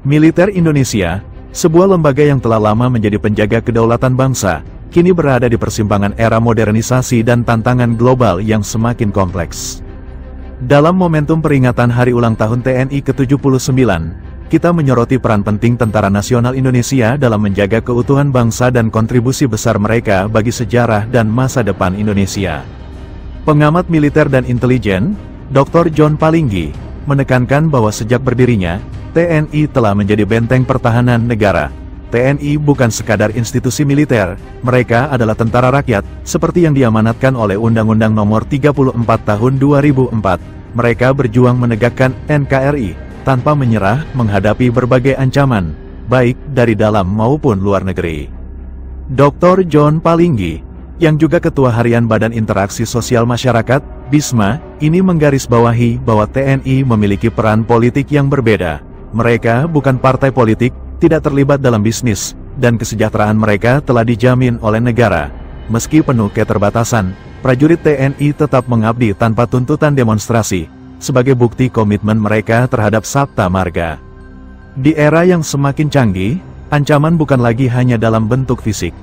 Militer Indonesia, sebuah lembaga yang telah lama menjadi penjaga kedaulatan bangsa, kini berada di persimpangan era modernisasi dan tantangan global yang semakin kompleks. Dalam momentum peringatan Hari Ulang Tahun TNI ke-79, kita menyoroti peran penting Tentara Nasional Indonesia dalam menjaga keutuhan bangsa dan kontribusi besar mereka bagi sejarah dan masa depan Indonesia. Pengamat militer dan intelijen, Dr. John Palinggi, menekankan bahwa sejak berdirinya, TNI telah menjadi benteng pertahanan negara. TNI bukan sekadar institusi militer, mereka adalah tentara rakyat, seperti yang diamanatkan oleh Undang-Undang Nomor 34 Tahun 2004. Mereka berjuang menegakkan NKRI, tanpa menyerah menghadapi berbagai ancaman, baik dari dalam maupun luar negeri. Dr. John Palinggi, yang juga Ketua Harian Badan Interaksi Sosial Masyarakat, BISMA, ini menggarisbawahi bahwa TNI memiliki peran politik yang berbeda. Mereka bukan partai politik, tidak terlibat dalam bisnis, dan kesejahteraan mereka telah dijamin oleh negara. Meski penuh keterbatasan, prajurit TNI tetap mengabdi tanpa tuntutan demonstrasi, sebagai bukti komitmen mereka terhadap Sabta Marga. Di era yang semakin canggih, ancaman bukan lagi hanya dalam bentuk fisik.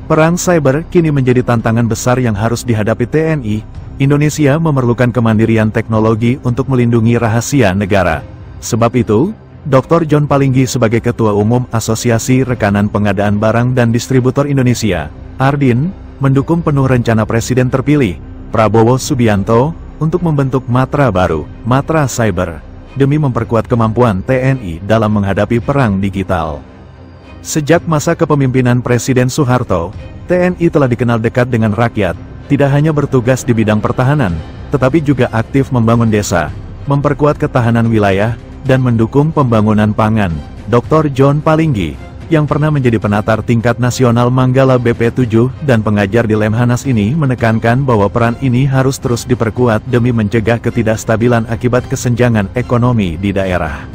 Perang cyber kini menjadi tantangan besar yang harus dihadapi TNI. Indonesia memerlukan kemandirian teknologi untuk melindungi rahasia negara. Sebab itu, Dr. John Palinggi sebagai Ketua Umum Asosiasi Rekanan Pengadaan Barang dan Distributor Indonesia, ARDIN, mendukung penuh rencana Presiden terpilih, Prabowo Subianto, untuk membentuk Matra baru, Matra Cyber, demi memperkuat kemampuan TNI dalam menghadapi perang digital. Sejak masa kepemimpinan Presiden Soeharto, TNI telah dikenal dekat dengan rakyat, tidak hanya bertugas di bidang pertahanan, tetapi juga aktif membangun desa, memperkuat ketahanan wilayah, dan mendukung pembangunan pangan. Dr. John Palinggi, yang pernah menjadi penatar tingkat nasional Manggala BP7 dan pengajar di Lemhanas ini menekankan bahwa peran ini harus terus diperkuat demi mencegah ketidakstabilan akibat kesenjangan ekonomi di daerah.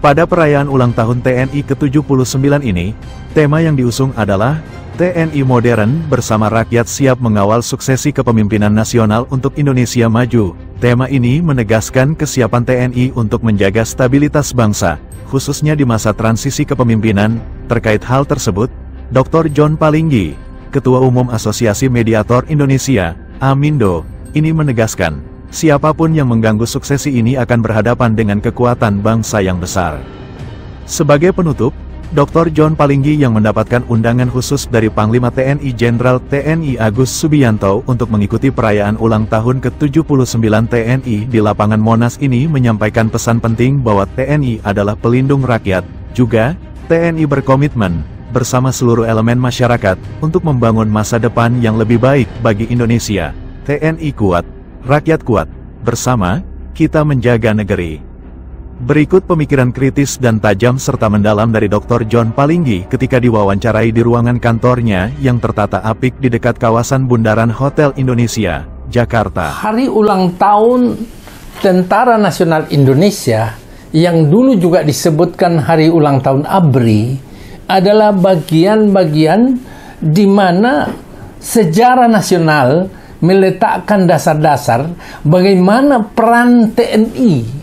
Pada perayaan ulang tahun TNI ke-79 ini, tema yang diusung adalah TNI Modern bersama rakyat siap mengawal suksesi kepemimpinan nasional untuk Indonesia maju. Tema ini menegaskan kesiapan TNI untuk menjaga stabilitas bangsa, khususnya di masa transisi kepemimpinan. Terkait hal tersebut, Dr. John Palinggi, Ketua Umum Asosiasi Mediator Indonesia, AMINDO, ini menegaskan, siapapun yang mengganggu suksesi ini akan berhadapan dengan kekuatan bangsa yang besar. Sebagai penutup, Dr. John Palinggi yang mendapatkan undangan khusus dari Panglima TNI Jenderal TNI Agus Subianto untuk mengikuti perayaan ulang tahun ke-79 TNI di lapangan Monas ini menyampaikan pesan penting bahwa TNI adalah pelindung rakyat. Juga, TNI berkomitmen, bersama seluruh elemen masyarakat, untuk membangun masa depan yang lebih baik bagi Indonesia. TNI kuat, rakyat kuat, bersama, kita menjaga negeri. Berikut pemikiran kritis dan tajam serta mendalam dari Dr. John Palinggi ketika diwawancarai di ruangan kantornya yang tertata apik di dekat kawasan Bundaran Hotel Indonesia, Jakarta. Hari ulang tahun Tentara Nasional Indonesia, yang dulu juga disebutkan hari ulang tahun ABRI, adalah bagian-bagian di mana sejarah nasional meletakkan dasar-dasar bagaimana peran TNI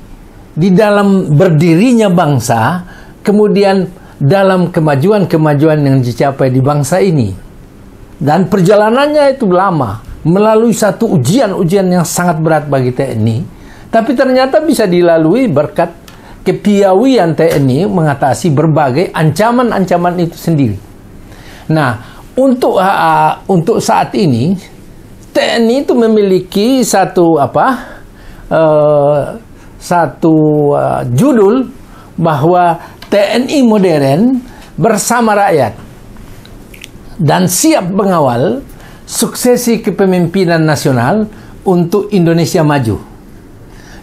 di dalam berdirinya bangsa, kemudian dalam kemajuan-kemajuan yang dicapai di bangsa ini. Dan perjalanannya itu lama, melalui satu ujian-ujian yang sangat berat bagi TNI, tapi ternyata bisa dilalui berkat kepiawaian TNI mengatasi berbagai ancaman-ancaman itu sendiri. Nah, untuk saat ini, TNI itu memiliki satu judul bahwa TNI modern bersama rakyat dan siap mengawal suksesi kepemimpinan nasional untuk Indonesia maju.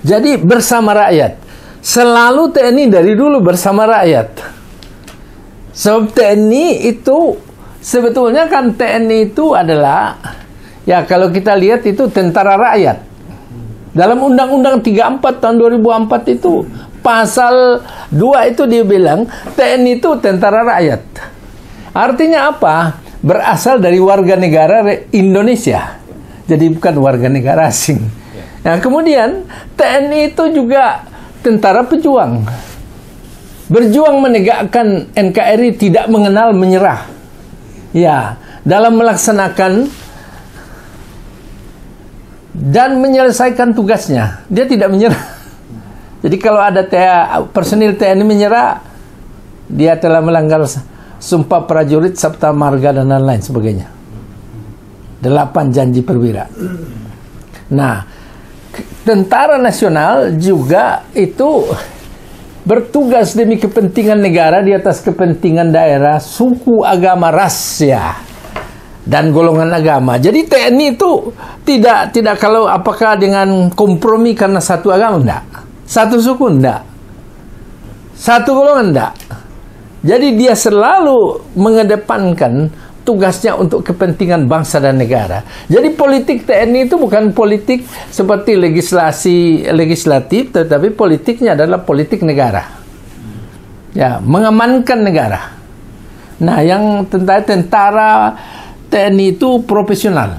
Jadi bersama rakyat, selalu TNI dari dulu bersama rakyat. Sebab TNI itu sebetulnya kan TNI itu adalah, ya kalau kita lihat itu tentara rakyat. Dalam Undang-Undang 34 tahun 2004 itu Pasal 2 itu dia bilang TNI itu tentara rakyat. Artinya apa? Berasal dari warga negara Indonesia. Jadi bukan warga negara asing. Nah, kemudian TNI itu juga tentara pejuang. Berjuang menegakkan NKRI, tidak mengenal menyerah. Ya, dalam melaksanakan dan menyelesaikan tugasnya, dia tidak menyerah. Jadi kalau ada personil TNI menyerah, dia telah melanggar Sumpah Prajurit, Sabta Marga, dan lain-lain sebagainya. 8 janji perwira. Nah, tentara nasional juga itu bertugas demi kepentingan negara di atas kepentingan daerah, suku, agama, ras, ya, dan golongan agama. Jadi TNI itu tidak kalau apakah dengan kompromi karena satu agama, enggak. Satu suku, enggak. Satu golongan, enggak. Jadi dia selalu mengedepankan tugasnya untuk kepentingan bangsa dan negara. Jadi politik TNI itu bukan politik seperti legislatif, tetapi politiknya adalah politik negara. Ya, mengamankan negara. Nah, yang tentara TNI itu profesional.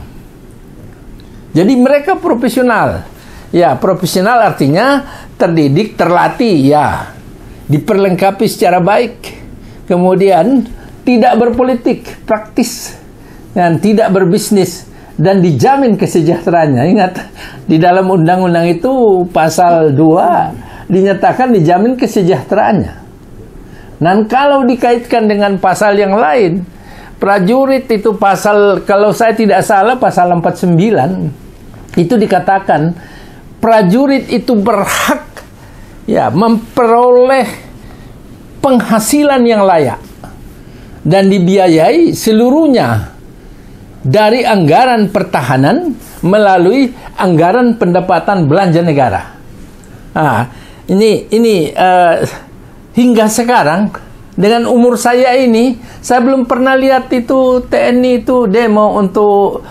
Jadi mereka profesional. Ya, profesional artinya terdidik, terlatih, ya, diperlengkapi secara baik, kemudian tidak berpolitik, praktis, dan tidak berbisnis, dan dijamin kesejahteraannya. Ingat, di dalam undang-undang itu pasal 2 dinyatakan dijamin kesejahteraannya. Dan kalau dikaitkan dengan pasal yang lain, prajurit itu pasal, kalau saya tidak salah pasal 49, itu dikatakan prajurit itu berhak, ya, memperoleh penghasilan yang layak dan dibiayai seluruhnya dari anggaran pertahanan melalui anggaran pendapatan belanja negara. Nah, ini hingga sekarang dengan umur saya ini, saya belum pernah lihat itu TNI itu demo untuk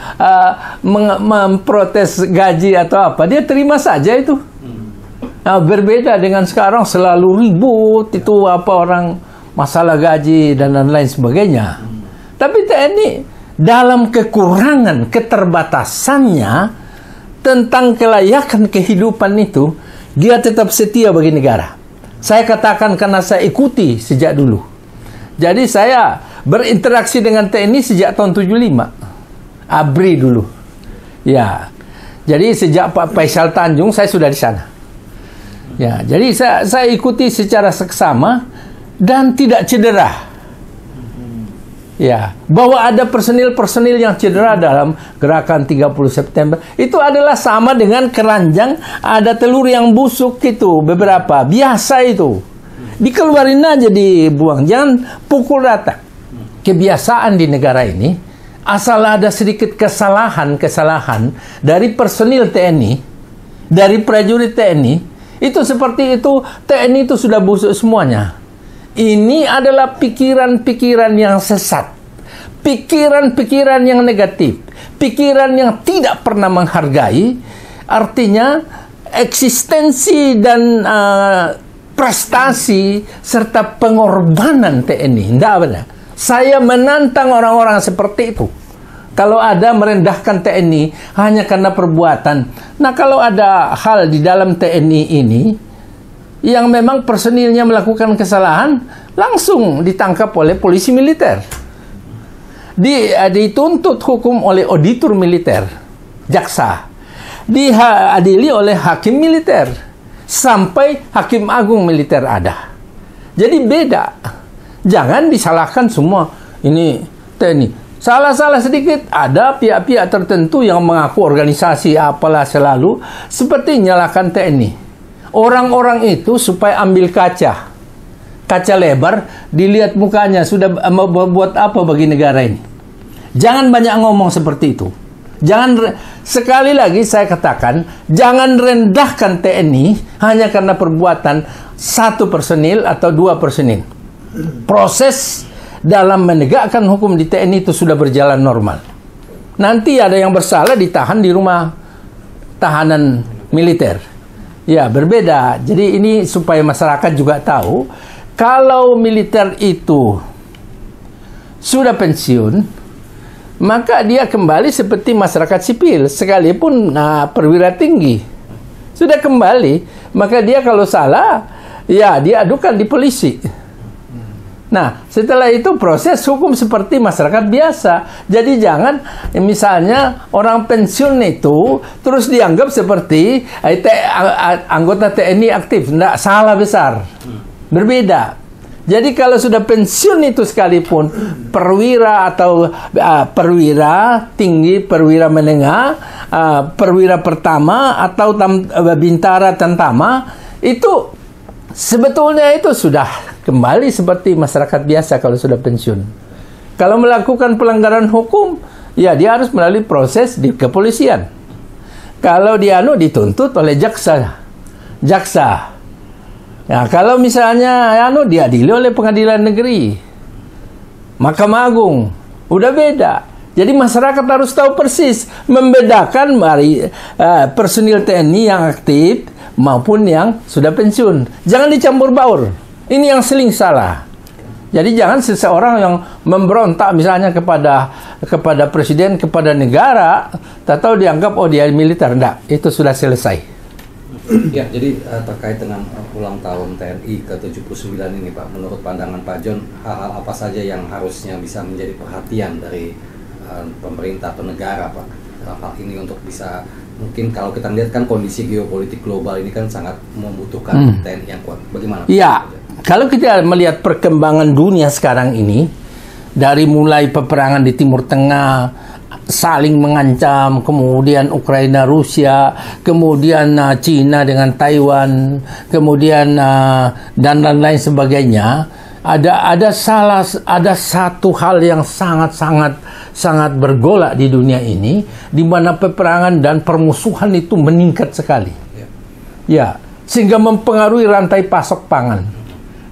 memprotes gaji atau apa. Dia terima saja itu. Nah, berbeda dengan sekarang selalu ribut itu apa orang masalah gaji dan lain sebagainya. Tapi TNI dalam kekurangan keterbatasannya tentang kelayakan kehidupan itu, dia tetap setia bagi negara. Saya katakan karena saya ikuti sejak dulu. Jadi saya berinteraksi dengan TNI sejak tahun 75. ABRI dulu. Ya. Jadi sejak Pak Faisal Tanjung saya sudah di sana. Ya, jadi saya ikuti secara seksama dan tidak cedera. Ya, bahwa ada personil-personil yang cedera dalam gerakan 30 September itu adalah sama dengan keranjang ada telur yang busuk itu beberapa, biasa itu. Dikeluarin aja, dibuang, jangan pukul rata. Kebiasaan di negara ini, asal ada sedikit kesalahan dari personil TNI, dari prajurit TNI, itu seperti itu, TNI itu sudah busuk semuanya. Ini adalah pikiran-pikiran yang sesat, pikiran-pikiran yang negatif, pikiran yang tidak pernah menghargai, artinya eksistensi dan prestasi serta pengorbanan TNI. Tidak benar. Saya menantang orang-orang seperti itu. Kalau ada merendahkan TNI hanya karena perbuatan. Nah, kalau ada hal di dalam TNI ini yang memang personilnya melakukan kesalahan, langsung ditangkap oleh polisi militer. Dituntut hukum oleh auditor militer, jaksa. Diadili oleh hakim militer. Sampai hakim agung militer ada. Jadi beda. Jangan disalahkan semua. Ini TNI. Salah-salah sedikit, ada pihak-pihak tertentu yang mengaku organisasi apalah selalu, seperti nyalakan TNI. Orang-orang itu supaya ambil kaca lebar, dilihat mukanya, sudah buat apa bagi negara ini. Jangan banyak ngomong seperti itu. Sekali lagi saya katakan, jangan rendahkan TNI hanya karena perbuatan satu personil atau dua personil. Proses dalam menegakkan hukum di TNI itu sudah berjalan normal. Nanti ada yang bersalah ditahan di rumah tahanan militer. Ya, berbeda. Jadi ini supaya masyarakat juga tahu, kalau militer itu sudah pensiun, maka dia kembali seperti masyarakat sipil, sekalipun perwira tinggi. Sudah kembali, maka dia kalau salah, ya dia adukan di polisi. Nah, setelah itu proses hukum seperti masyarakat biasa. Jadi jangan misalnya orang pensiun itu terus dianggap seperti anggota TNI aktif. Tidak, salah besar. Berbeda. Jadi kalau sudah pensiun itu sekalipun perwira atau perwira tinggi, perwira menengah, perwira pertama atau bintara tentama, itu sebetulnya itu sudah kembali seperti masyarakat biasa kalau sudah pensiun. Kalau melakukan pelanggaran hukum, ya dia harus melalui proses di kepolisian. Kalau dia dituntut oleh jaksa. Ya, kalau misalnya diadili oleh pengadilan negeri, Mahkamah Agung, udah beda. Jadi masyarakat harus tahu persis membedakan personil TNI yang aktif maupun yang sudah pensiun. Jangan dicampur baur. Ini yang sering salah. Jadi jangan seseorang yang memberontak misalnya kepada presiden, kepada negara, tak tahu dianggap dia militer. Enggak, itu sudah selesai. Ya, jadi terkait dengan ulang tahun TNI ke-79 ini Pak, menurut pandangan Pak John, hal-hal apa saja yang harusnya bisa menjadi perhatian dari pemerintah atau negara Pak dalam hal ini untuk bisa, mungkin kalau kita lihat kan kondisi geopolitik global ini kan sangat membutuhkan TNI yang kuat. Bagaimana? Ya, kalau kita melihat perkembangan dunia sekarang ini, dari mulai peperangan di Timur Tengah, saling mengancam, kemudian Ukraina, Rusia, kemudian Cina dengan Taiwan, kemudian dan lain sebagainya, ada satu hal yang sangat bergolak di dunia ini, di mana peperangan dan permusuhan itu meningkat sekali. Ya, sehingga mempengaruhi rantai pasok pangan,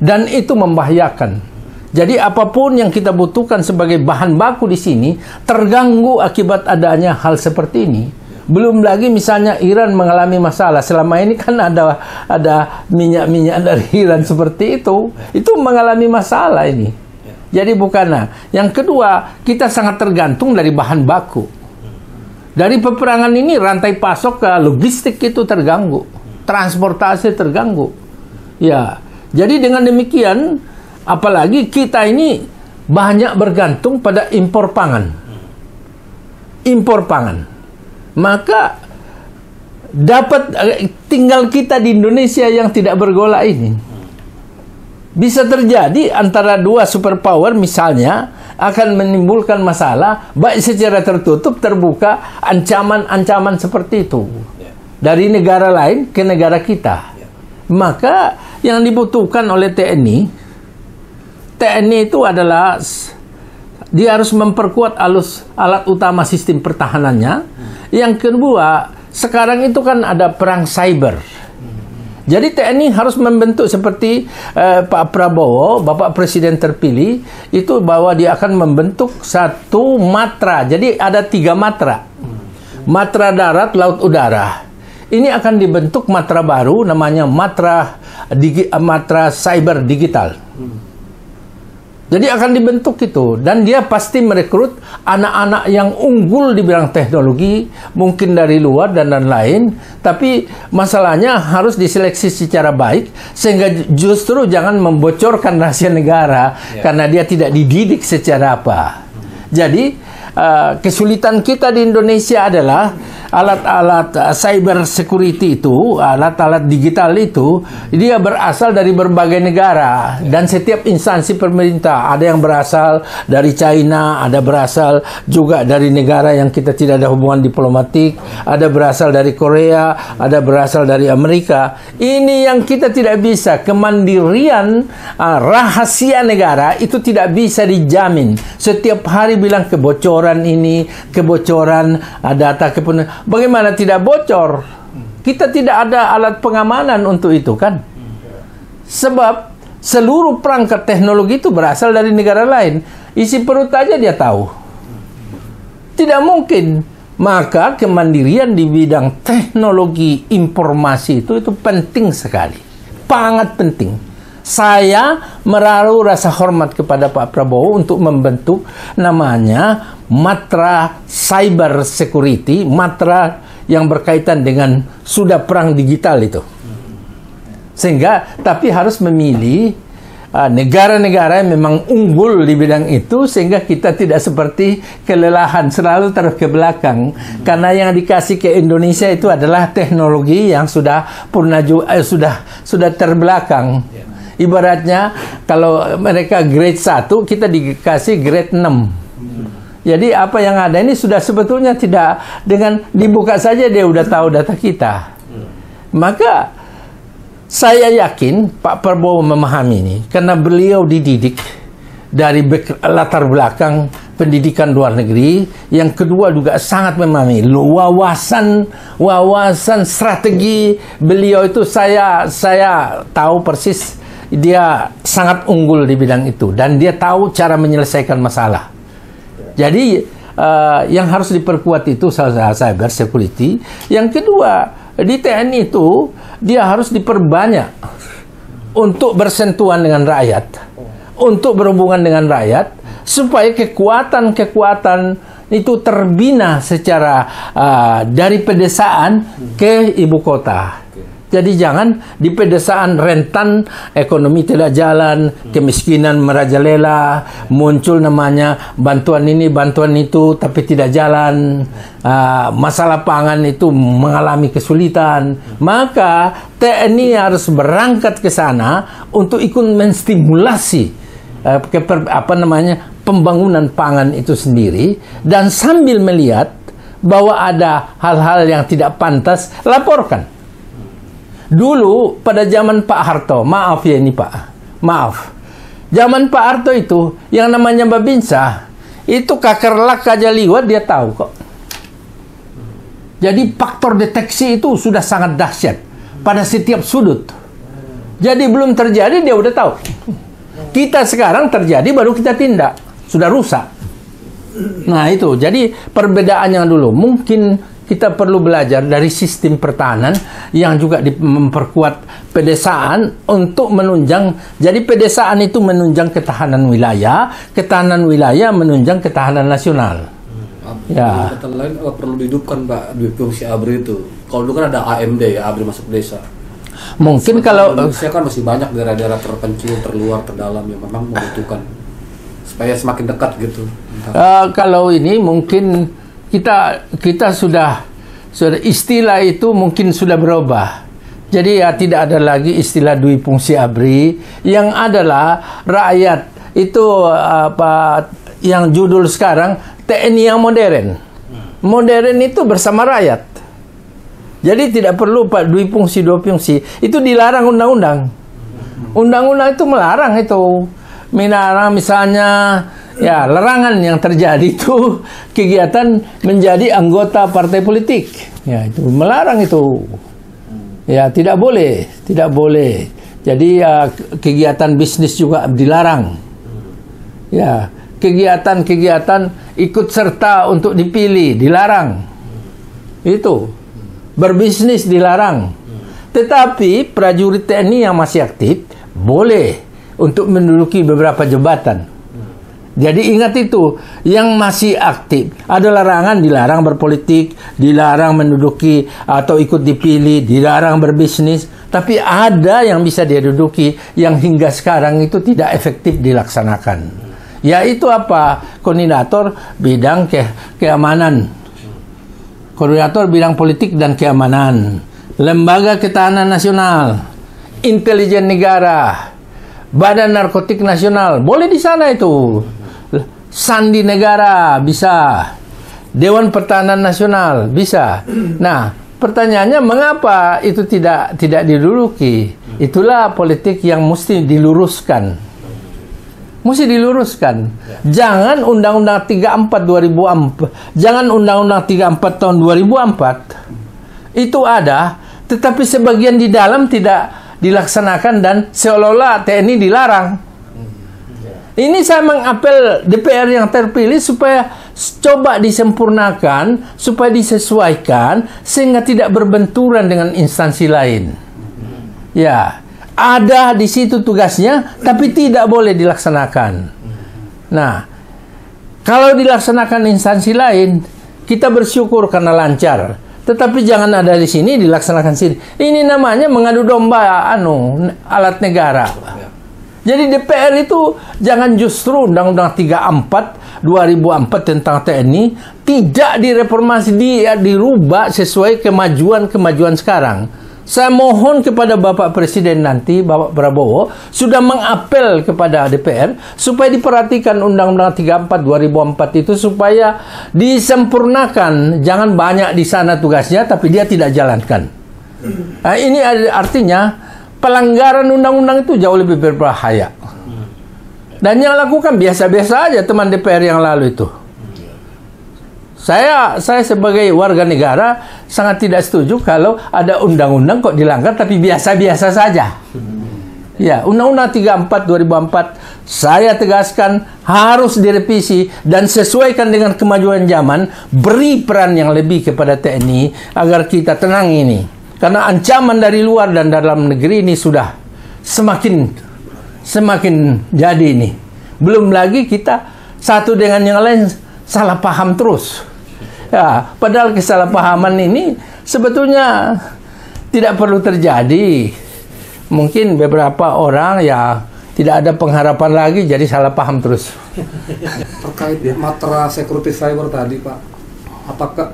dan itu membahayakan. Jadi apapun yang kita butuhkan sebagai bahan baku di sini terganggu akibat adanya hal seperti ini. Belum lagi misalnya Iran mengalami masalah. Selama ini kan ada minyak-minyak dari Iran seperti itu mengalami masalah ini. Jadi bukan. Yang kedua, kita sangat tergantung dari bahan baku. Dari peperangan ini rantai pasok ke logistik itu terganggu, transportasi terganggu. Ya, jadi dengan demikian, apalagi kita ini banyak bergantung pada impor pangan. Maka tinggal kita di Indonesia yang tidak bergolak ini. Bisa terjadi antara dua superpower misalnya akan menimbulkan masalah, baik secara tertutup, terbuka, ancaman-ancaman seperti itu dari negara lain ke negara kita. Maka yang dibutuhkan oleh TNI itu adalah dia harus memperkuat alat utama sistem pertahanannya. Yang kedua, sekarang itu kan ada perang cyber. Jadi TNI harus membentuk seperti Pak Prabowo, Bapak Presiden terpilih, itu bahwa dia akan membentuk satu matra. Jadi ada 3 matra. Matra darat, laut, udara. Ini akan dibentuk matra baru namanya matra cyber digital. Jadi akan dibentuk itu, dan dia pasti merekrut anak-anak yang unggul di bidang teknologi, mungkin dari luar dan lain-lain. Tapi masalahnya harus diseleksi secara baik, sehingga justru jangan membocorkan rahasia negara, karena dia tidak dididik secara apa. Jadi kesulitan kita di Indonesia adalah alat-alat cyber security itu, alat-alat digital itu, dia berasal dari berbagai negara dan setiap instansi pemerintah. Ada yang berasal dari China, ada berasal juga dari negara yang kita tidak ada hubungan diplomatik, ada berasal dari Korea, ada berasal dari Amerika. Ini yang kita tidak bisa, kemandirian rahasia negara itu tidak bisa dijamin. Setiap hari bilang kebocoran ini, kebocoran data kepenuhan. Bagaimana tidak bocor? Kita tidak ada alat pengamanan untuk itu kan? Sebab seluruh perangkat teknologi itu berasal dari negara lain. Isi perut aja dia tahu. Tidak mungkin Maka kemandirian di bidang teknologi informasi itu penting sekali. Sangat penting. Saya menaruh rasa hormat kepada Pak Prabowo untuk membentuk namanya Matra Cyber Security, matra yang berkaitan dengan sudah perang digital itu. Sehingga, tapi harus memilih negara-negara yang memang unggul di bidang itu, sehingga kita tidak seperti kelelahan selalu terus ke belakang. Karena yang dikasih ke Indonesia itu adalah teknologi yang sudah sudah terbelakang. Ibaratnya kalau mereka grade 1, kita dikasih grade 6. Jadi apa yang ada ini sudah sebetulnya tidak, dengan dibuka saja dia udah tahu data kita. Maka saya yakin Pak Prabowo memahami ini karena beliau dididik dari latar belakang pendidikan luar negeri. Yang kedua juga sangat memahami wawasan strategi beliau itu. Saya tahu persis dia sangat unggul di bidang itu dan dia tahu cara menyelesaikan masalah. Jadi yang harus diperkuat itu cyber security. Yang kedua, di TNI itu dia harus diperbanyak untuk bersentuhan dengan rakyat, untuk berhubungan dengan rakyat, supaya kekuatan itu terbina secara dari pedesaan ke ibu kota. Jadi jangan di pedesaan rentan, ekonomi tidak jalan, kemiskinan merajalela, muncul namanya bantuan ini, bantuan itu, tapi tidak jalan. Masalah pangan itu mengalami kesulitan. Maka TNI harus berangkat ke sana untuk ikut menstimulasi pembangunan pangan itu sendiri, dan sambil melihat bahwa ada hal-hal yang tidak pantas, laporkan. Dulu pada zaman Pak Harto, maaf ya ini Pak, maaf. Zaman Pak Harto itu yang namanya Babinsa, itu kakerlak aja liwat dia tahu kok. Jadi faktor deteksi itu sudah sangat dahsyat pada setiap sudut. Jadi belum terjadi dia udah tahu. Kita sekarang terjadi baru kita tindak, sudah rusak. Nah itu, jadi perbedaannya dulu. Mungkin kita perlu belajar dari sistem pertahanan yang juga memperkuat pedesaan untuk menunjang. Jadi pedesaan itu menunjang ketahanan wilayah menunjang ketahanan nasional. Ya. Kata lain perlu dihidupkan Pak di fungsi ABRI itu. Kalau dulu kan ada AMD ya, ABRI masuk desa. Mungkin kalau Indonesia kan masih banyak daerah-daerah terpencil, terluar, terdalam yang memang membutuhkan supaya semakin dekat gitu. Kalau ini mungkin kita sudah istilah itu mungkin sudah berubah. Jadi ya tidak ada lagi istilah dui fungsi ABRI, yang adalah rakyat itu yang judul sekarang TNI yang modern. Modern itu bersama rakyat. Jadi tidak perlu dui fungsi dua fungsi. Itu dilarang undang-undang. Undang-undang itu melarang itu. Misalnya ya, larangan yang terjadi itu kegiatan menjadi anggota partai politik. Ya, itu melarang itu. Ya, tidak boleh. Jadi ya, kegiatan bisnis juga dilarang. Ya, kegiatan ikut serta untuk dipilih dilarang. Itu. Berbisnis dilarang. Tetapi prajurit TNI yang masih aktif boleh untuk menduduki beberapa jabatan. Jadi ingat itu, yang masih aktif ada larangan, dilarang berpolitik, dilarang menduduki atau ikut dipilih, dilarang berbisnis. Tapi ada yang bisa dia duduki yang hingga sekarang itu tidak efektif dilaksanakan. Yaitu apa? Koordinator bidang keamanan, koordinator bidang politik dan keamanan, lembaga ketahanan nasional, intelijen negara, Badan Narkotik Nasional, boleh di sana itu. Sandi Negara bisa, Dewan Pertahanan Nasional bisa. Nah, pertanyaannya mengapa itu tidak diduduki? Itulah politik yang mesti diluruskan. Jangan Undang-Undang 34 2004, jangan Undang-Undang 34 tahun 2004 itu ada, tetapi sebagian di dalam tidak dilaksanakan dan seolah-olah TNI dilarang. Ini saya mengapel DPR yang terpilih supaya coba disempurnakan, supaya disesuaikan, sehingga tidak berbenturan dengan instansi lain. Ya, ada di situ tugasnya, tapi tidak boleh dilaksanakan. Nah, kalau dilaksanakan instansi lain, kita bersyukur karena lancar. Tetapi jangan ada di sini, dilaksanakan sini. Ini namanya mengadu domba alat negara. Jadi DPR itu jangan justru Undang-Undang 34 2004 tentang TNI tidak direformasi, dirubah sesuai kemajuan sekarang. Saya mohon kepada Bapak Presiden nanti, Bapak Prabowo, sudah mengapel kepada DPR supaya diperhatikan Undang-Undang 34 2004 itu supaya disempurnakan. Jangan banyak di sana tugasnya tapi dia tidak jalankan. Nah, ini artinya pelanggaran undang-undang itu jauh lebih berbahaya. Dan yang lakukan biasa-biasa aja teman DPR yang lalu itu. Saya sebagai warga negara sangat tidak setuju kalau ada undang-undang kok dilanggar tapi biasa-biasa saja. Ya, Undang-Undang 34 2004 saya tegaskan harus direvisi dan sesuaikan dengan kemajuan zaman, beri peran yang lebih kepada TNI agar kita tenang ini. Karena ancaman dari luar dan dalam negeri ini sudah semakin jadi ini. Belum lagi kita satu dengan yang lain salah paham terus. Ya, padahal kesalahpahaman ini sebetulnya tidak perlu terjadi. Mungkin beberapa orang ya tidak ada pengharapan lagi jadi salah paham terus. Terkait matra security cyber tadi, Pak.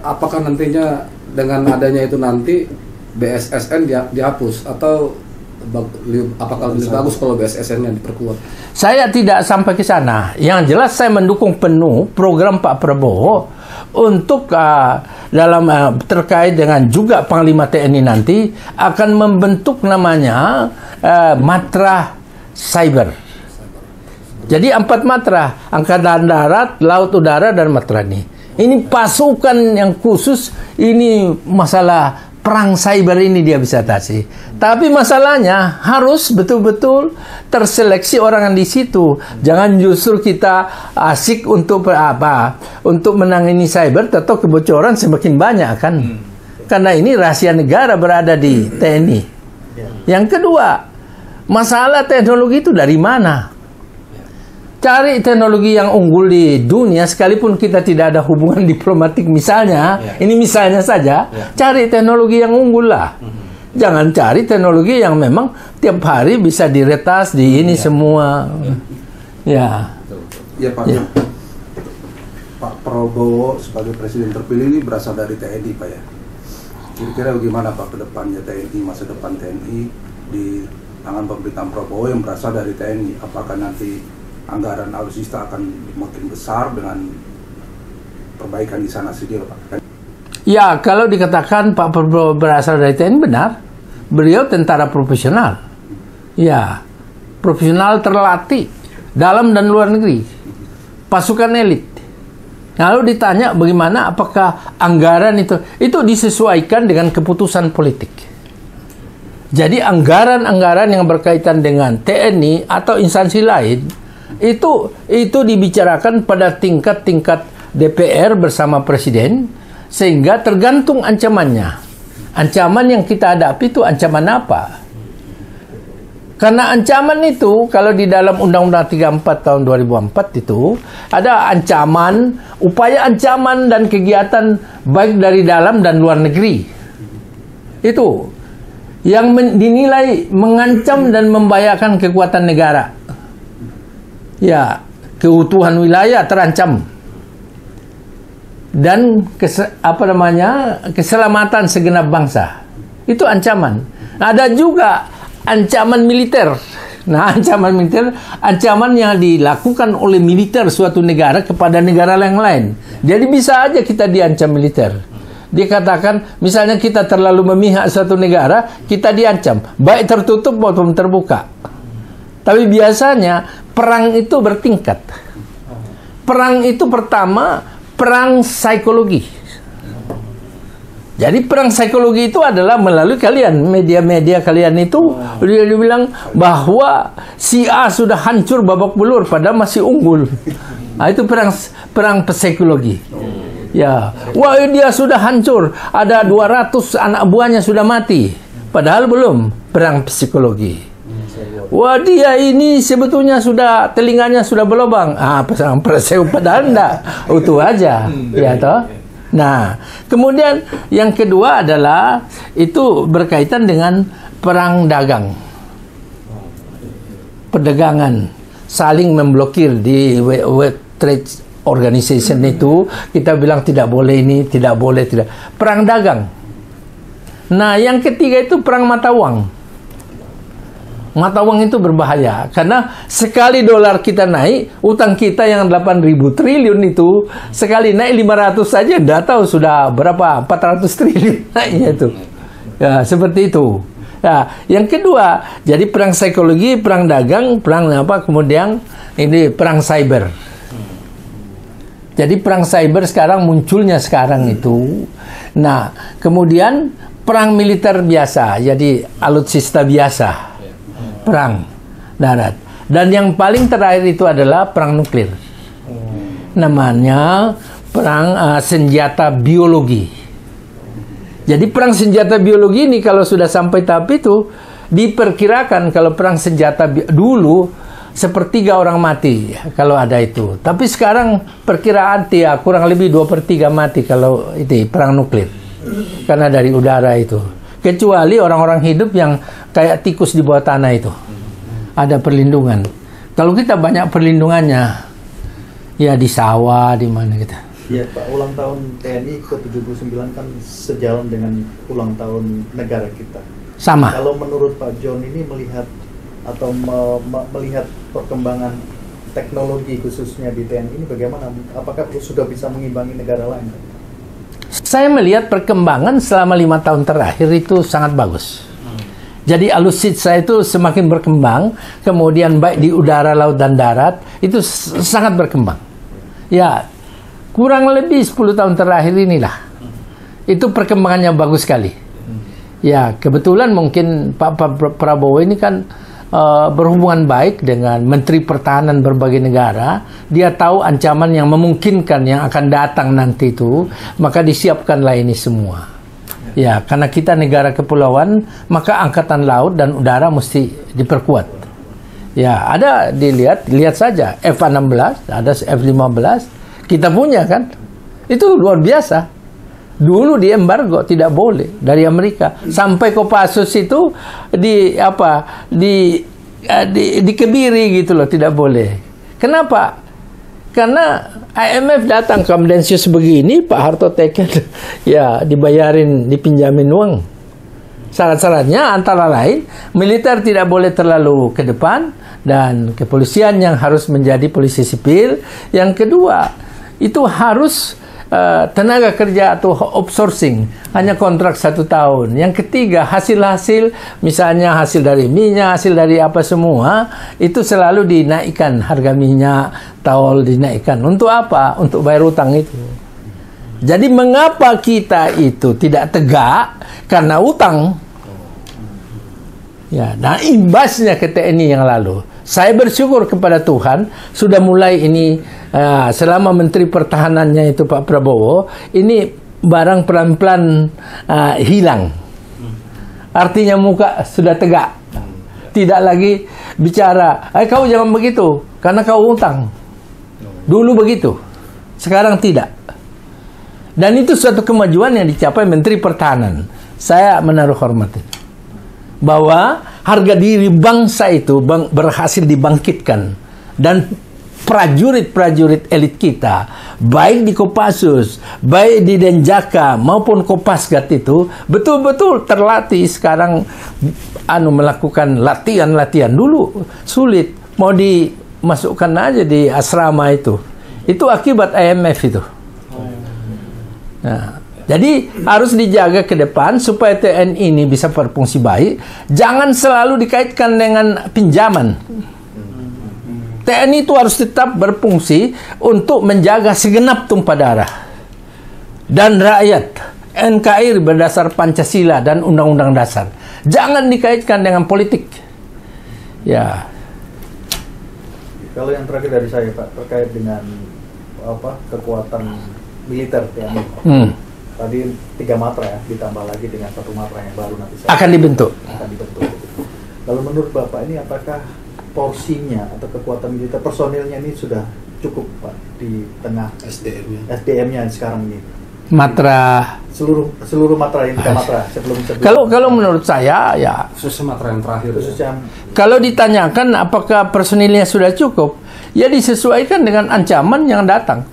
Apakah nantinya dengan adanya itu nanti BSSN dihapus atau apakah lebih bagus kalau BSSN-nya diperkuat? Saya tidak sampai ke sana. Yang jelas saya mendukung penuh program Pak Prabowo untuk terkait dengan juga Panglima TNI nanti akan membentuk namanya matra cyber. Jadi 4 matra, Angkatan Darat, Laut, Udara, dan Matra ini. Ini pasukan yang khusus, ini masalah perang cyber ini dia bisa atasi. Tapi masalahnya harus betul-betul terseleksi orang yang di situ. Jangan justru kita asik untuk untuk menangani cyber, atau kebocoran semakin banyak kan. Karena ini rahasia negara berada di TNI. Yang kedua, masalah teknologi itu dari mana? Cari teknologi yang unggul di dunia, sekalipun kita tidak ada hubungan diplomatik misalnya, ini misalnya saja, cari teknologi yang unggul lah. Jangan cari teknologi yang memang tiap hari bisa diretas di ini semua. Ya. Ya Pak. Ya. Pak Prabowo sebagai presiden terpilih ini berasal dari TNI, Pak ya. Kira-kira bagaimana Pak ke depannya TNI, masa depan TNI di tangan pemerintahan Prabowo yang berasal dari TNI? Apakah nanti anggaran alutsista akan makin besar dengan perbaikan di sana sendiri, Pak? Ya, kalau dikatakan Pak Prabowo berasal dari TNI, benar. Beliau tentara profesional. Ya, profesional terlatih dalam dan luar negeri. Pasukan elit. Lalu ditanya bagaimana, apakah anggaran itu disesuaikan dengan keputusan politik. Jadi anggaran-anggaran yang berkaitan dengan TNI atau instansi lain itu dibicarakan pada tingkat DPR bersama Presiden, sehingga tergantung ancamannya. Ancaman yang kita hadapi itu ancaman apa? Karena ancaman itu, kalau di dalam Undang-Undang 34 tahun 2004 itu, ada ancaman, upaya ancaman dan kegiatan baik dari dalam dan luar negeri. Itu yang dinilai mengancam dan membahayakan kekuatan negara. Ya, keutuhan wilayah terancam. Dan keselamatan segenap bangsa. Itu ancaman. Ada juga ancaman militer. Nah, ancaman militer, ancaman yang dilakukan oleh militer suatu negara kepada negara yang lain. Jadi bisa aja kita diancam militer. Dikatakan, misalnya kita terlalu memihak suatu negara, kita diancam, baik tertutup maupun terbuka. Tapi biasanya perang itu bertingkat. Perang itu pertama perang psikologi. Jadi perang psikologi itu adalah melalui kalian, media-media kalian itu. Dia bilang bahwa si A sudah hancur babak belur padahal masih unggul. Nah, itu perang psikologi. Ya, wah dia sudah hancur, ada 200 anak buahnya sudah mati, padahal belum. Perang psikologi. Wah dia ini sebetulnya sudah telinganya sudah berlubang. Perang psikologi padahal enggak, utuh aja. Ya toh. Nah, kemudian yang kedua adalah itu berkaitan dengan perang dagang. Perdagangan, saling memblokir di World Trade Organization itu, kita bilang tidak boleh ini, tidak boleh, tidak. Perang dagang. Nah, yang ketiga itu perang mata uang. Mata uang itu berbahaya karena sekali dolar kita naik, utang kita yang 8.000 triliun itu sekali naik 500 saja enggak tahu sudah berapa 400 triliun naiknya itu. Ya, seperti itu. Ya, yang kedua, jadi perang psikologi, perang dagang, perang apa, kemudian ini perang cyber. Jadi perang cyber sekarang munculnya sekarang itu. Nah, kemudian perang militer biasa, jadi alutsista biasa. Perang darat. Dan yang paling terakhir itu adalah perang nuklir. Namanya perang senjata biologi. Jadi perang senjata biologi ini kalau sudah sampai tahap itu, diperkirakan kalau perang senjata dulu sepertiga orang mati kalau ada itu. Tapi sekarang perkiraan ya kurang lebih 2/3 mati kalau itu perang nuklir. Karena dari udara itu. Kecuali orang-orang hidup yang kayak tikus di bawah tanah itu. Ada perlindungan. Kalau kita banyak perlindungannya, ya di sawah, di mana kita. Ya Pak, ulang tahun TNI ke-79 kan sejalan dengan ulang tahun negara kita. Sama. Kalau menurut Pak John ini melihat atau melihat perkembangan teknologi khususnya di TNI ini bagaimana? Apakah sudah bisa mengimbangi negara lain? Saya melihat perkembangan selama 5 tahun terakhir itu sangat bagus. Jadi alutsista itu semakin berkembang, kemudian baik di udara, laut, dan darat, itu sangat berkembang. Ya, kurang lebih 10 tahun terakhir inilah. Itu perkembangannya bagus sekali. Ya, kebetulan mungkin Pak Prabowo ini kan berhubungan baik dengan Menteri Pertahanan berbagai negara. Dia tahu ancaman yang memungkinkan yang akan datang nanti itu, maka disiapkanlah ini semua. Ya, karena kita negara kepulauan, maka angkatan laut dan udara mesti diperkuat. Ya, ada lihat saja F-16, ada F-15, kita punya kan. Itu luar biasa. Dulu di embargo tidak boleh dari Amerika sampai Kopassus itu dikebiri gitu loh, tidak boleh. Kenapa? Karena IMF datang Kamdensius begini, Pak Harto teken ya dibayarin, dipinjamin uang. Syarat-syaratnya antara lain militer tidak boleh terlalu ke depan dan kepolisian yang harus menjadi polisi sipil. Yang kedua itu harus tenaga kerja atau outsourcing, hanya kontrak 1 tahun. Yang ketiga, hasil-hasil, misalnya hasil dari minyak, hasil dari apa semua, itu selalu dinaikkan harga minyak, tol dinaikkan. Untuk apa? Untuk bayar utang itu. Jadi mengapa kita itu tidak tegak? Karena utang. Ya, nah imbasnya ke TNI yang lalu. Saya bersyukur kepada Tuhan sudah mulai ini selama Menteri Pertahanannya itu Pak Prabowo, ini barang pelan-pelan hilang. Artinya muka sudah tegak. Tidak lagi bicara, kau jangan begitu karena kau utang. Dulu begitu, sekarang tidak. Dan itu suatu kemajuan yang dicapai Menteri Pertahanan. Saya menaruh hormat itu. Bahwa harga diri bangsa itu berhasil dibangkitkan. Dan prajurit-prajurit elit kita, baik di Kopassus, baik di Denjaka maupun Kopasgat itu betul-betul terlatih sekarang melakukan latihan-latihan. Dulu sulit, mau dimasukkan aja di asrama itu. Itu akibat IMF itu. Nah, jadi harus dijaga ke depan supaya TNI ini bisa berfungsi baik. Jangan selalu dikaitkan dengan pinjaman. TNI itu harus tetap berfungsi untuk menjaga segenap tumpah darah dan rakyat NKRI berdasar Pancasila dan Undang-Undang Dasar. Jangan dikaitkan dengan politik. Ya. Kalau yang terakhir dari saya Pak terkait dengan kekuatan militer TNI. Tadi 3 matra ya, ditambah lagi dengan 1 matra yang baru nanti akan dibentuk. Kalau menurut Bapak ini apakah porsinya atau kekuatan militer personilnya ini sudah cukup Pak di tengah SDM-nya sekarang ini? Matra seluruh matra yang 3 matra sebelum kalau menurut saya ya Khususnya matra yang terakhir. Kalau ditanyakan apakah personilnya sudah cukup, ya disesuaikan dengan ancaman yang datang.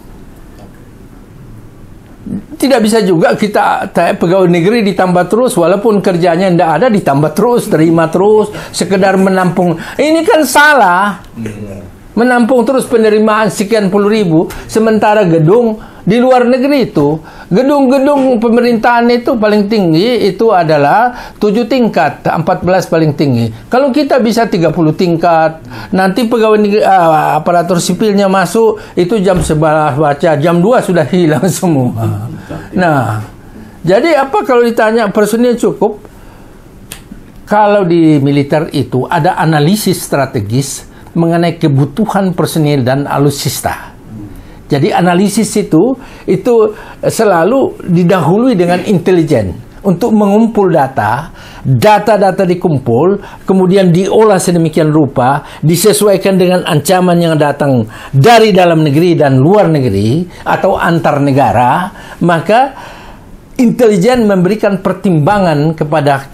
Tidak bisa juga kita pegawai negeri ditambah terus, walaupun kerjanya tidak ada ditambah terus, terima terus, sekedar menampung. Ini kan salah. Menampung terus penerimaan sekian puluh ribu, sementara gedung di luar negeri itu, gedung-gedung pemerintahan itu paling tinggi itu adalah 7 tingkat, 14 paling tinggi. Kalau kita bisa 30 tingkat, nanti pegawai negeri, aparatur sipilnya masuk, itu jam 11 baca, jam 2 sudah hilang semua. Nah, jadi apa kalau ditanya personil cukup? Kalau di militer itu ada analisis strategis mengenai kebutuhan personil dan alutsista. Jadi analisis itu selalu didahului dengan intelijen untuk mengumpul data dikumpul, kemudian diolah sedemikian rupa, disesuaikan dengan ancaman yang datang dari dalam negeri dan luar negeri atau antar negara, maka intelijen memberikan pertimbangan kepada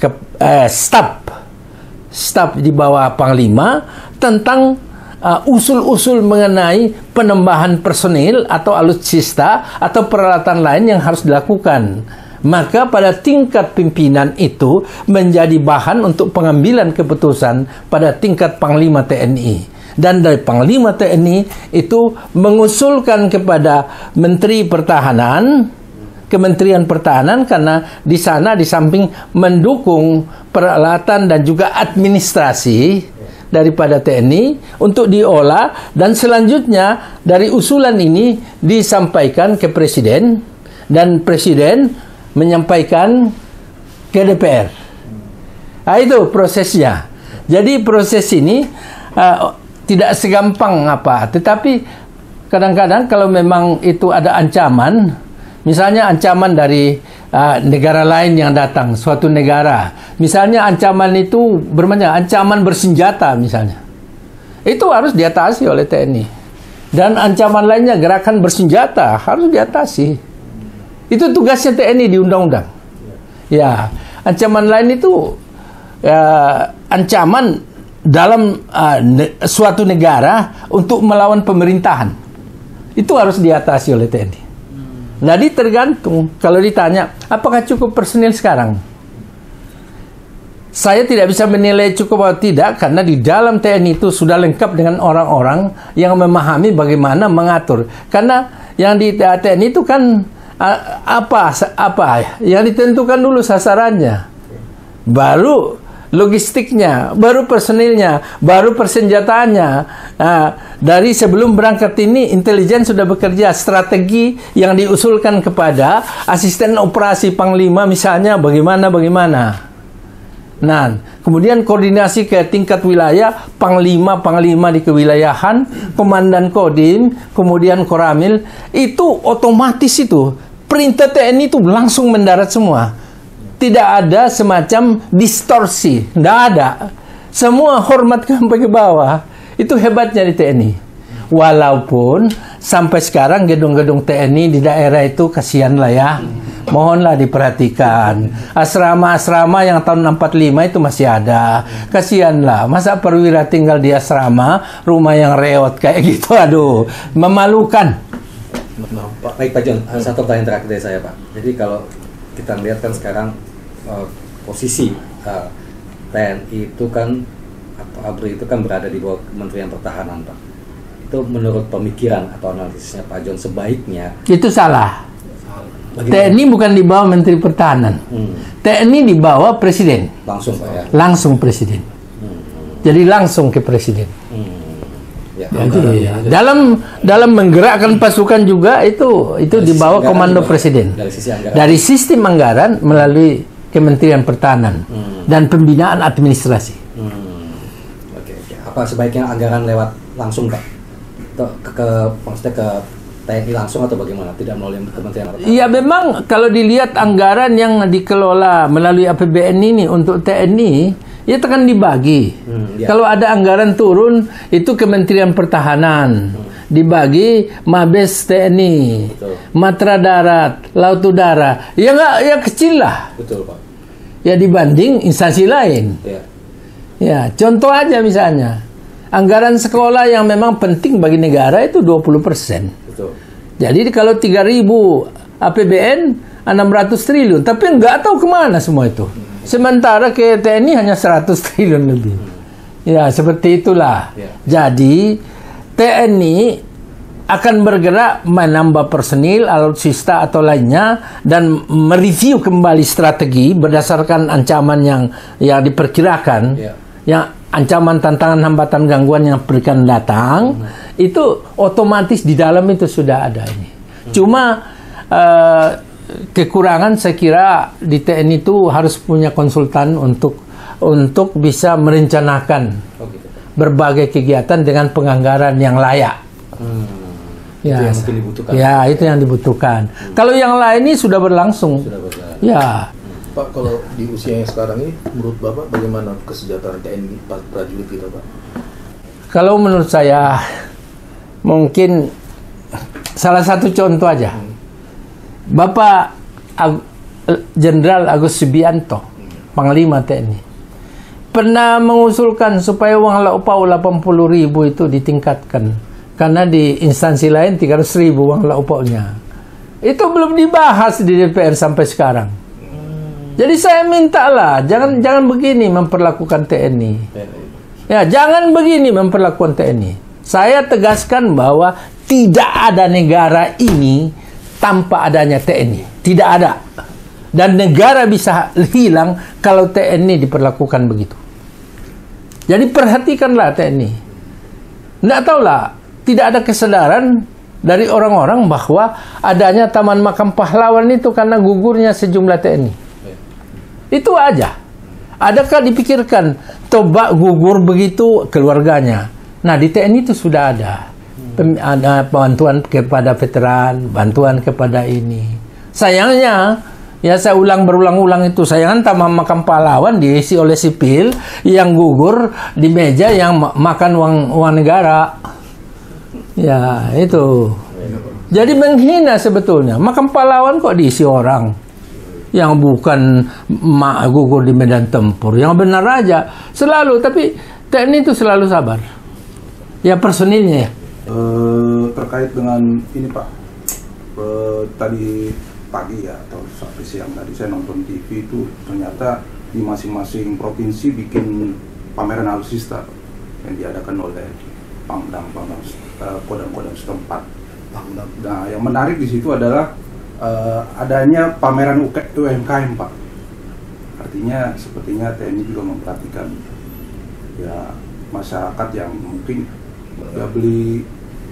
staf di bawah Panglima tentang usul-usul mengenai penambahan personil atau alutsista atau peralatan lain yang harus dilakukan. Maka pada tingkat pimpinan itu menjadi bahan untuk pengambilan keputusan pada tingkat Panglima TNI. Dan dari Panglima TNI itu mengusulkan kepada Menteri Pertahanan, Kementerian Pertahanan, karena di sana di samping mendukung peralatan dan juga administrasi daripada TNI untuk diolah, dan selanjutnya dari usulan ini disampaikan ke Presiden dan Presiden menyampaikan ke DPR. Nah, itu prosesnya. Jadi proses ini tidak segampang tetapi kadang-kadang kalau memang itu ada ancaman, misalnya ancaman dari negara lain yang datang, suatu negara. Misalnya ancaman itu bermacam, ancaman bersenjata misalnya. Itu harus diatasi oleh TNI. Dan ancaman lainnya gerakan bersenjata harus diatasi. Itu tugasnya TNI di undang-undang. Ya, ancaman lain itu ancaman dalam suatu negara untuk melawan pemerintahan. Itu harus diatasi oleh TNI. Jadi tergantung, kalau ditanya apakah cukup personil sekarang, saya tidak bisa menilai cukup atau tidak, karena di dalam TNI itu sudah lengkap dengan orang-orang yang memahami bagaimana mengatur. Karena yang di TNI itu kan apa yang ditentukan dulu sasarannya, baru logistiknya, baru personilnya, baru persenjataannya. Dari sebelum berangkat ini intelijen sudah bekerja, strategi yang diusulkan kepada asisten operasi Panglima misalnya bagaimana. Nah, kemudian koordinasi ke tingkat wilayah, Panglima di kewilayahan, Komandan Kodim, kemudian Koramil, itu otomatis itu perintah TNI itu langsung mendarat semua. Tidak ada semacam distorsi, tidak ada. Semua hormat sampai ke bawah. Itu hebatnya di TNI. Walaupun sampai sekarang gedung-gedung TNI di daerah itu kasihanlah ya. Mohonlah diperhatikan. Asrama-asrama yang tahun 45 itu masih ada. Kasihanlah. Masa perwira tinggal di asrama, rumah yang reot kayak gitu. Aduh, memalukan. Baik Pak John, satu pertanyaan terakhir dari saya Pak. Jadi kalau kita lihat kan sekarang posisi TNI itu kan ABRI itu kan berada di bawah Kementerian Pertahanan Pak. Itu menurut pemikiran atau analisisnya Pak John sebaiknya itu salah. TNI bukan di bawah Menteri Pertahanan. TNI di bawah Presiden. Langsung Pak ya. Langsung Presiden. Jadi langsung ke Presiden. Ya. Jadi dalam menggerakkan pasukan juga itu di bawah komando presiden. Dari sisi anggaran. Dari sistem anggaran melalui Kementerian Pertahanan dan pembinaan administrasi. Oke. Apa sebaiknya anggaran lewat langsung Pak? Maksudnya ke TNI langsung atau bagaimana? Tidak melalui Kementerian Pertahanan? Iya, memang kalau dilihat anggaran yang dikelola melalui APBN ini untuk TNI, itu kan dibagi. Ya. Kalau ada anggaran turun, itu Kementerian Pertahanan. Dibagi Mabes TNI, Betul. Matra Darat, Laut Udara. Ya nggak, ya kecil lah. Betul Pak. Ya dibanding instansi lain. Ya. Ya, contoh aja misalnya. Anggaran sekolah yang memang penting bagi negara itu 20%. Betul. Jadi kalau 3.000 APBN 600 triliun, tapi nggak tahu kemana semua itu. Sementara ke TNI hanya 100 triliun lebih. Ya, seperti itulah. Ya. Jadi TNI akan bergerak menambah personil, alutsista atau lainnya dan mereview kembali strategi berdasarkan ancaman yang diperkirakan, yang ancaman, tantangan, hambatan, gangguan yang akan datang, itu otomatis di dalam itu sudah ada ini. Cuma kekurangan saya kira di TNI itu harus punya konsultan untuk bisa merencanakan berbagai kegiatan dengan penganggaran yang layak. Ya, itu yang mungkin dibutuhkan. Ya, itu yang dibutuhkan. Kalau yang lain ini sudah berlangsung. Ya. Pak, kalau di usia yang sekarang ini, menurut Bapak bagaimana kesejahteraan TNI prajurit kita, Pak? Kalau menurut saya, mungkin salah satu contoh aja. Bapak Jenderal Agus Subianto, Panglima TNI, pernah mengusulkan supaya uang lauk pauk 80.000 itu ditingkatkan. Karena di instansi lain 300.000 uang lauk pauknya. Itu belum dibahas di DPR sampai sekarang. Jadi saya mintalah, jangan begini memperlakukan TNI. Ya, jangan begini memperlakukan TNI. Saya tegaskan bahwa tidak ada negara ini tanpa adanya TNI. Tidak ada. Dan negara bisa hilang kalau TNI diperlakukan begitu. Jadi perhatikanlah TNI. Nggak tahulah, tidak ada kesadaran dari orang-orang bahwa adanya Taman Makam Pahlawan itu karena gugurnya sejumlah TNI. Itu aja. Adakah dipikirkan coba gugur begitu keluarganya? Nah, di TNI itu sudah ada. Ada bantuan kepada veteran, bantuan kepada ini. Sayangnya, ya saya berulang-ulang itu, sayangnya Taman Makam Pahlawan diisi oleh sipil yang gugur di meja yang makan uang negara. Ya, itu. Jadi menghina sebetulnya. Makam pahlawan kok diisi orang yang bukan gugur di medan tempur. Yang benar aja. Selalu, tapi TNI itu selalu sabar. Ya, personilnya ya. Terkait dengan ini Pak, tadi pagi ya, atau sampai siang tadi saya nonton TV itu ternyata di masing-masing provinsi bikin pameran alutsista yang diadakan oleh Pangdam kodam setempat. Nah, yang menarik di situ adalah adanya pameran UMKM Pak. Artinya sepertinya TNI juga memperhatikan ya masyarakat yang mungkin ya beli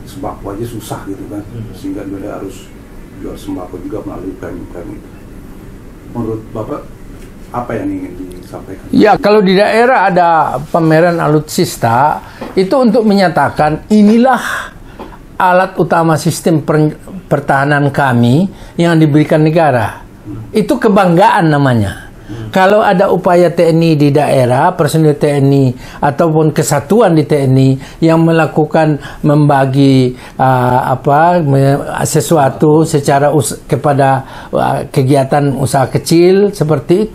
sembako aja susah gitu kan, sehingga dia harus jual sembako juga melalui UMKM itu. Menurut Bapak apa yang ingin disampaikan? Ya, kalau di daerah ada pameran alutsista, itu untuk menyatakan inilah alat utama sistem pertahanan kami yang diberikan negara. Itu kebanggaan namanya. Kalau ada upaya TNI di daerah, personil TNI ataupun kesatuan di TNI yang melakukan membagi sesuatu secara kepada kegiatan usaha kecil seperti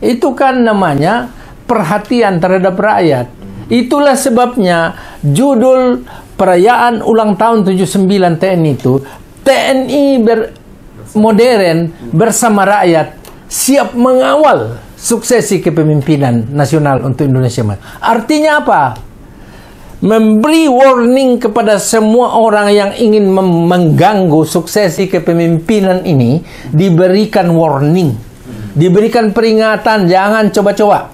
itu kan namanya perhatian terhadap rakyat. Itulah sebabnya judul perayaan ulang tahun 79 TNI itu TNI modern bersama rakyat, siap mengawal suksesi kepemimpinan nasional untuk Indonesia. Artinya apa? Memberi warning kepada semua orang yang ingin mengganggu suksesi kepemimpinan ini, diberikan warning, diberikan peringatan, jangan coba-coba.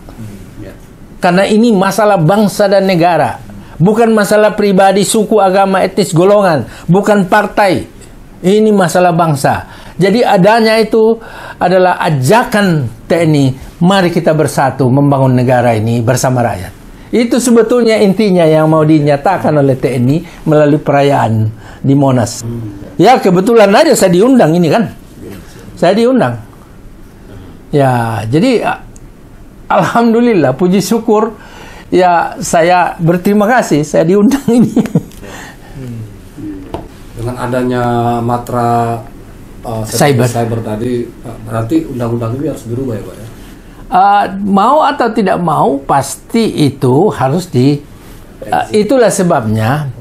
Karena ini masalah bangsa dan negara. Bukan masalah pribadi, suku, agama, etnis, golongan, bukan partai. Ini masalah bangsa. Jadi adanya itu adalah ajakan TNI, mari kita bersatu membangun negara ini bersama rakyat. Itu sebetulnya intinya yang mau dinyatakan oleh TNI melalui perayaan di Monas. Ya kebetulan aja saya diundang ini kan. Saya diundang. Ya, jadi alhamdulillah, puji syukur, ya saya berterima kasih saya diundang ini. Dengan adanya matra cyber tadi, berarti undang-undang ini harus dirubah ya Pak ya? Mau atau tidak mau, pasti itu harus itulah sebabnya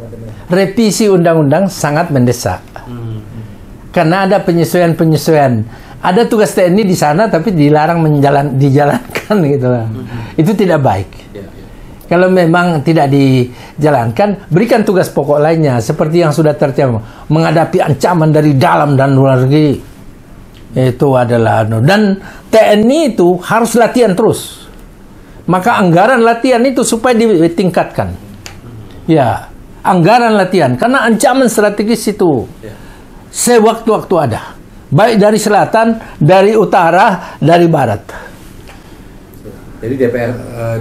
revisi undang-undang sangat mendesak. Karena ada penyesuaian-penyesuaian. Ada tugas TNI di sana tapi dilarang dijalankan gitu lah. Itu tidak baik. Kalau memang tidak dijalankan, berikan tugas pokok lainnya seperti yang sudah tercantum, menghadapi ancaman dari dalam dan luar negeri. Itu adalah dan TNI itu harus latihan terus. Maka anggaran latihan itu supaya ditingkatkan. Ya, anggaran latihan karena ancaman strategis itu sewaktu-waktu ada. Baik dari selatan, dari utara, dari barat. Jadi DPR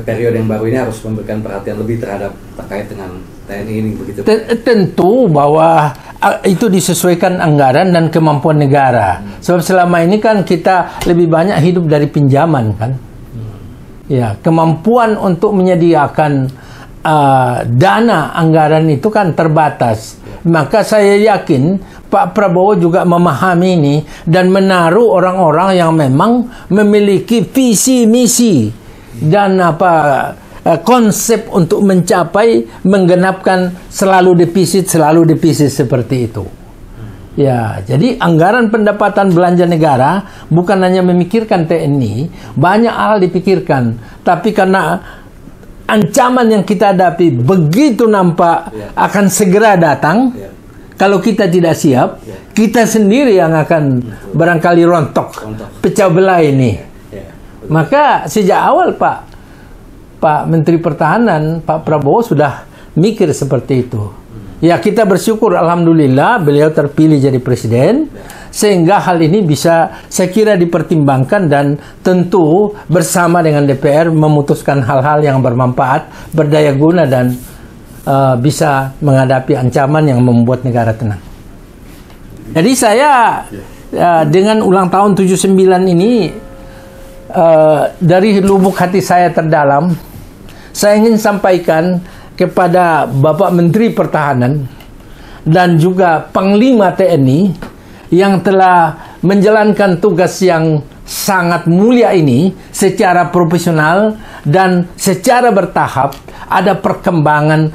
periode yang baru ini harus memberikan perhatian lebih terkait dengan TNI ini begitu. Tentu bahwa itu disesuaikan anggaran dan kemampuan negara. Sebab selama ini kan kita lebih banyak hidup dari pinjaman kan. Ya, kemampuan untuk menyediakan dana anggaran itu kan terbatas. Maka saya yakin Pak Prabowo juga memahami ini dan menaruh orang-orang yang memang memiliki visi misi dan konsep untuk mencapai menggenapkan selalu defisit seperti itu. Ya, jadi anggaran pendapatan belanja negara bukan hanya memikirkan TNI, banyak hal dipikirkan, tapi karena ancaman yang kita hadapi begitu nampak akan segera datang. Kalau kita tidak siap, kita sendiri yang akan barangkali rontok, pecah belah ini. Maka sejak awal Pak Menteri Pertahanan, Pak Prabowo sudah mikir seperti itu. Ya, kita bersyukur alhamdulillah beliau terpilih jadi presiden, sehingga hal ini bisa saya kira dipertimbangkan dan tentu bersama dengan DPR memutuskan hal-hal yang bermanfaat, berdaya guna dan bisa menghadapi ancaman yang membuat negara tenang. Jadi saya dengan ulang tahun 79 ini dari lubuk hati saya terdalam, saya ingin sampaikan kepada Bapak Menteri Pertahanan dan juga Panglima TNI yang telah menjalankan tugas yang sangat mulia ini secara profesional dan secara bertahap. Ada perkembangan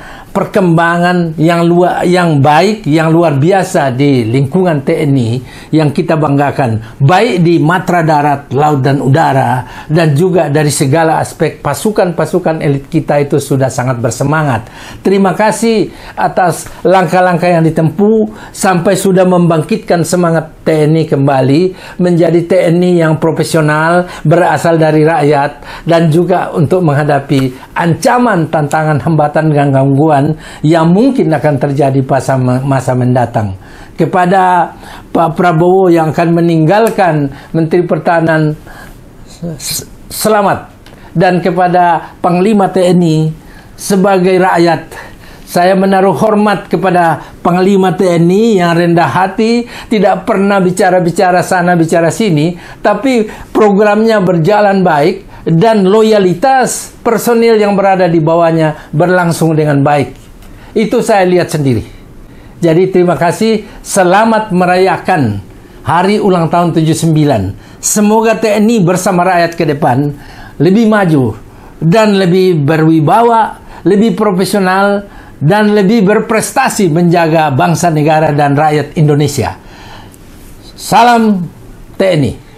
yang baik, yang luar biasa di lingkungan TNI yang kita banggakan, baik di matra darat, laut dan udara, dan juga dari segala aspek pasukan-pasukan elit kita itu sudah sangat bersemangat. Terima kasih atas langkah-langkah yang ditempuh sampai sudah membangkitkan semangat TNI kembali menjadi TNI yang profesional, berasal dari rakyat, dan juga untuk menghadapi ancaman, tantangan, hambatan, dan gangguan yang mungkin akan terjadi pada masa mendatang. Kepada Pak Prabowo yang akan meninggalkan Menteri Pertahanan, selamat. Dan kepada Panglima TNI sebagai rakyat, saya menaruh hormat kepada Panglima TNI yang rendah hati, tidak pernah bicara-bicara sana, bicara sini, tapi programnya berjalan baik dan loyalitas personil yang berada di bawahnya berlangsung dengan baik. Itu saya lihat sendiri. Jadi terima kasih, selamat merayakan hari ulang tahun 79. Semoga TNI bersama rakyat ke depan lebih maju dan lebih berwibawa, lebih profesional, dan lebih berprestasi menjaga bangsa, negara, dan rakyat Indonesia. Salam TNI.